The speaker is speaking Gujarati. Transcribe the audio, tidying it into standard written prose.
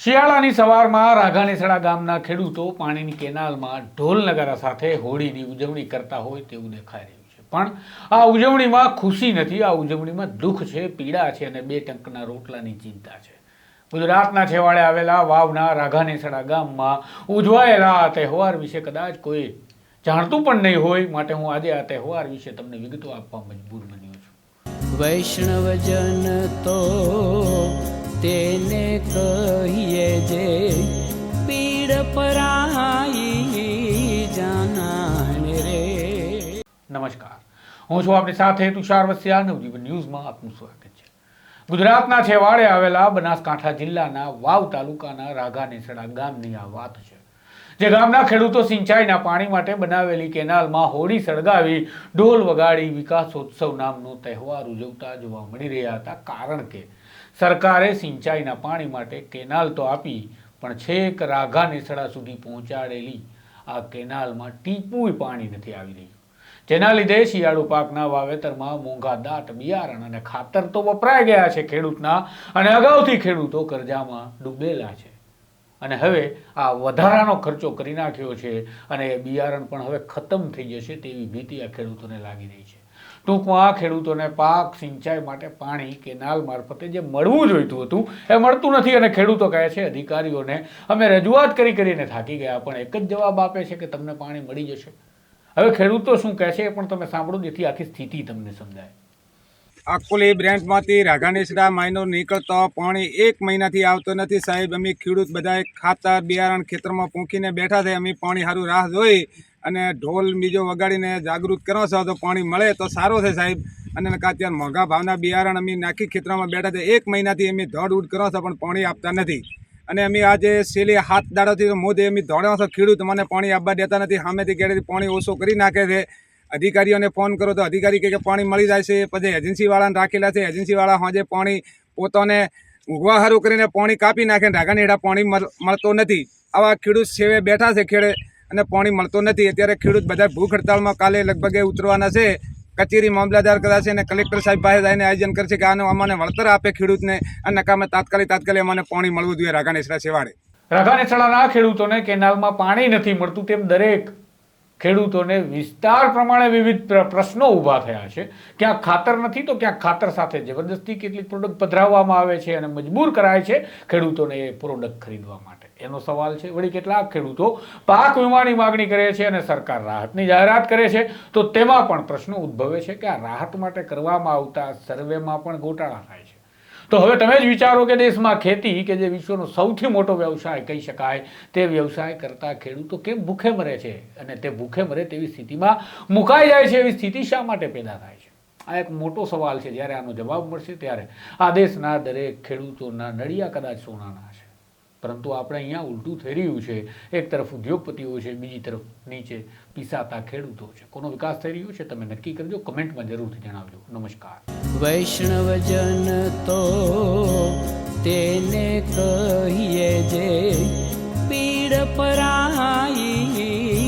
શિયાળાની સવારમાં રાઘાનેસડા ગામના ખેડૂતો પાણીની કેનાલમાં ઢોલ નગારા સાથે હોળીની ઉજવણી કરતા હોય તેવું દેખાઈ રહ્યું છે, પણ આ ઉજવણીમાં ખુશી નથી, આ ઉજવણીમાં દુઃખ છે, પીડા છે અને 2 ટંકના રોટલાની ચિંતા છે। ગુજરાતના છેવાડે આવેલા વાવના રાઘાનેસડા ગામમાં ઉજવાયેલા આ તહેવાર વિશે કદાચ કોઈ જાણતું પણ નહીં હોય, માટે હું આજે આ તહેવાર વિશે તમને વિગતો આપવા મજબૂર બન્યો છું। વૈષ્ણવજન તો તેને કહીએ જે પીડ પરાઈ જાનાને રે। નમસ્કાર, હું છું આપની સાથે તુષાર વસિયા, નવજીવન ન્યૂઝમાં આપનું સ્વાગત છે। ગુજરાતના છેવાડે આવેલા બનાસકાંઠા જિલ્લાના વાવ તાલુકાના રાઘાનેસડા ગામની આ વાત છે, જે ગામના ખેડૂતો સિંચાઈના પાણી માટે બનાવેલી કેનાલમાં હોળી સળગાવી ઢોલ વગાડી વિકાસોત્સવ નામનો તહેવાર ઉજવતા જોવા મળી રહ્યા હતા, કારણ કે સરકારે સિંચાઈના પાણી માટે કેનાલ તો આપી, પણ છેક રાઘાનેસડા સુધી પહોંચાડેલી આ કેનાલમાં ટીપુય પાણી નથી આવી રહ્યું, જેના લીધે શિયાળુ પાકના વાવેતરમાં મોંઘા દાટ બિયારણ અને ખાતર તો વપરાઈ ગયા છે ખેડૂતના, અને અગાઉથી ખેડૂતો કરજામાં ડૂબેલા છે, અને હવે આ વધારાનો ખર્ચો કરી નાખ્યો છે અને બિયારણ પણ હવે ખતમ થઈ જશે તેવી ભીતિ આ ખેડૂતોને લાગી રહી છે। ટૂંકમાં ખેડૂતોને પાક સિંચાઈ માટે પાણી કેનાલ મારફતે જે મળવું જોઈતું હતું એ મળતું નથી, અને ખેડૂતો કહે છે અધિકારીઓને અમે રજૂઆત કરીને થાકી ગયા, પણ એક જ જવાબ આપે છે કે તમને પાણી મળી જશે। હવે ખેડૂતો શું કહે છે એ પણ તમે સાંભળો, જેથી આખી સ્થિતિ તમને સમજાય। અકોલી બ્રાન્ચમાંથી રાઘાનેસડા માયનો નીકળતો પાણી 1 મહિનાથી આવતો નથી સાહેબ। અમે ખેડૂત બધાએ ખાતર બિયારણ ખેતરમાં પૂંખીને બેઠા છે, અમે પાણી સારું રાહ જોઈ અને ઢોલ બીજો વગાડીને જાગૃત કરો છો તો પાણી મળે તો સારું છે સાહેબ। અને અત્યારે મોંઘા ભાવના બિયારણ અમે નાખી ખેતરમાં બેઠા છે, 1 મહિનાથી અમે દોડ ઉડ કરો છો પણ પાણી આપતા નથી, અને અમે આજે છેલ્લી 7 દાડોથી મોદે અમે દોડ્યા છો, ખેડૂત મને પાણી આપવા દેતા નથી, સામેથી કેડેથી પાણી ઓછો કરી નાખે છે। અધિકારીઓને ફોન કરો તો અધિકારી કહે કે પાણી મળી જાય છે, પછી એજન્સીવાળાને રાખેલા છે, એજન્સીવાળા સાંજે પાણી પોતાને ઊંઘવા સારું કરીને પાણી કાપી નાખે, રાઘાનેસડા પાણી મળતો નથી। આવા ખેડૂત સેવે બેઠા છે ખેડે અને પાણી મળતો નથી। અત્યારે ખેડૂત બધા ભૂખ હડતાળમાં કાલે લગભગ ઉતરવાના છે, કચેરી મામલાદાર કદાચ અને કલેક્ટર સાહેબ પાસે જઈને આયોજન કરશે કે આનું અમને વળતર આપે ખેડૂતને, અને નકામે તાત્કાલિક અમને પાણી મળવું જોઈએ રાઘાનેસડા છેવાડે। રાઘાનેસડાના ખેડૂતોને કેનાલમાં પાણી નથી મળતું તેમ દરેક ખેડૂતોને વિસ્તાર પ્રમાણે વિવિધ પ્રશ્નો ઊભા થયા છે। ક્યાંક ખાતર નથી તો ક્યાંક ખાતર સાથે જબરદસ્તી કેટલીક પ્રોડક્ટ પધરાવવામાં આવે છે અને મજબૂર કરાય છે ખેડૂતોને એ પ્રોડક્ટ ખરીદવા માટે, એનો સવાલ છે। વળી કેટલાક ખેડૂતો પાક વીમાની માગણી કરે છે અને સરકાર રાહતની જાહેરાત કરે છે, તો તેમાં પણ પ્રશ્નો ઉદ્ભવે છે કે આ રાહત માટે કરવામાં આવતા સર્વેમાં પણ ગોટાળા થાય છે। તો હવે તમે જ વિચારો કે દેશમાં ખેતી કે જે વિશ્વનો સૌથી મોટો વ્યવસાય કહી શકાય, તે વ્યવસાય કરતા ખેડૂતો કેમ ભૂખે મરે છે, અને તે ભૂખે મરે તેવી સ્થિતિમાં મુકાઈ જાય છે, એવી સ્થિતિ શા માટે પેદા થાય છે? આ એક મોટો સવાલ છે। જ્યારે આનો જવાબ મળશે ત્યારે આ દેશના દરેક ખેડૂતોના નળિયા કદાચ સોનાના છે, પરંતુ આપણે અહીંયા ઉલટું થઈ રહ્યું છે। એક તરફ ઉદ્યોગપતિઓ છે, બીજી તરફ નીચે પીસાતા ખેડૂતો છે। કોનો વિકાસ થઈ રહ્યો છે તમે નક્કી કરજો, કમેન્ટમાં જરૂરથી જણાવજો। નમસ્કાર। વૈષ્ણવજન તો તેને કહીએ જે પીડ પરાઈ